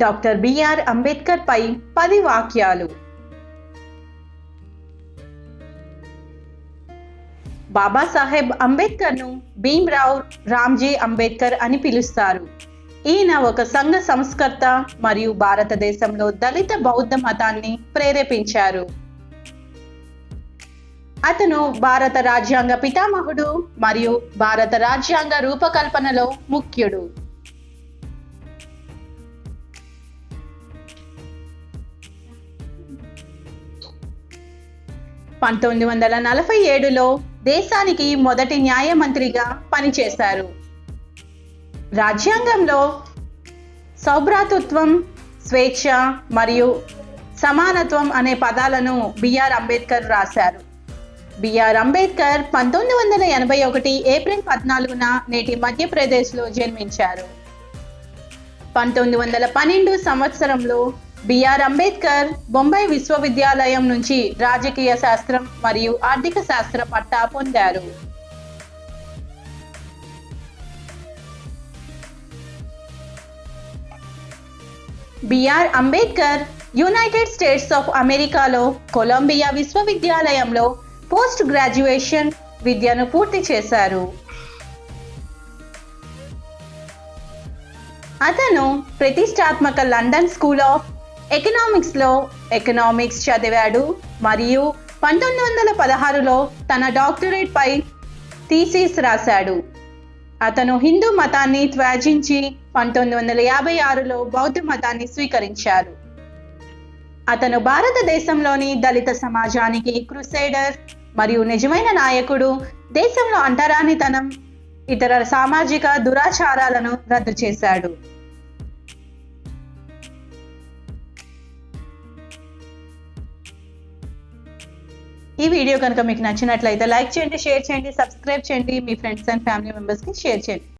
Doctor BR Ambedkar పై 10 వాక్యాలు. బాబాసాహెబ్ అంబేద్కర్ను భీమ్రావ్ రామ్జీ అంబేద్కర్ అని పిలుస్తారు. ఈయన ఒక సంఘ సంస్కర్త మరియు భారతదేశంలో దళిత బౌద్ధ మతాన్ని ప్రేరేపించారు. అతను భారత రాజ్యాంగ పితామహుడు మరియు భారత రాజ్యాంగ రూపకల్పనలో ముఖ్యుడు. పంతొమ్మిది 1947లో దేశానికి మొదటి న్యాయమంత్రిగా పనిచేశారు. రాజ్యాంగంలో సౌభ్రాతృత్వం, స్వేచ్ఛ మరియు సమానత్వం అనే పదాలను బిఆర్ అంబేద్కర్ రాశారు. బిఆర్ అంబేద్కర్ 1981 ఏప్రిల్ 14న నేటి మధ్యప్రదేశ్లో జన్మించారు. 1912 సంవత్సరంలో బిఆర్ అంబేద్కర్ బొంబాయి విశ్వవిద్యాలయం నుంచి రాజకీయ శాస్త్రం మరియు ఆర్థిక శాస్త్ర పట్టా పొందారు. B R Ambedkar United States of అమెరికాలో కొలంబియా విశ్వవిద్యాలయంలో పోస్ట్ గ్రాడ్యుయేషన్ విద్యను పూర్తి చేశారు. అతను ప్రతిష్టాత్మక లండన్ స్కూల్ ఆఫ్ ఎకనామిక్స్లో ఎకనామిక్స్ చదివాడు మరియు 1916లో తన డాక్టరేట్ పై థీసిస్ రాశాడు. అతను హిందూ మతాన్ని త్యజించి 1956లో బౌద్ధ మతాన్ని స్వీకరించారు. అతను భారతదేశంలోని దళిత సమాజానికి క్రూసేడర్ మరియు నిజమైన నాయకుడు. దేశంలో అంటరానితనం, ఇతర సామాజిక దురాచారాలను రద్దు చేశాడు. ఈ వీడియో కనుక మీకు నచ్చినట్లయితే లైక్ చేయండి, షేర్ చేయండి, సబ్స్క్రైబ్ చేయండి, మీ ఫ్రెండ్స్ అండ్ ఫ్యామిలీ మెంబర్స్కి షేర్ చేయండి.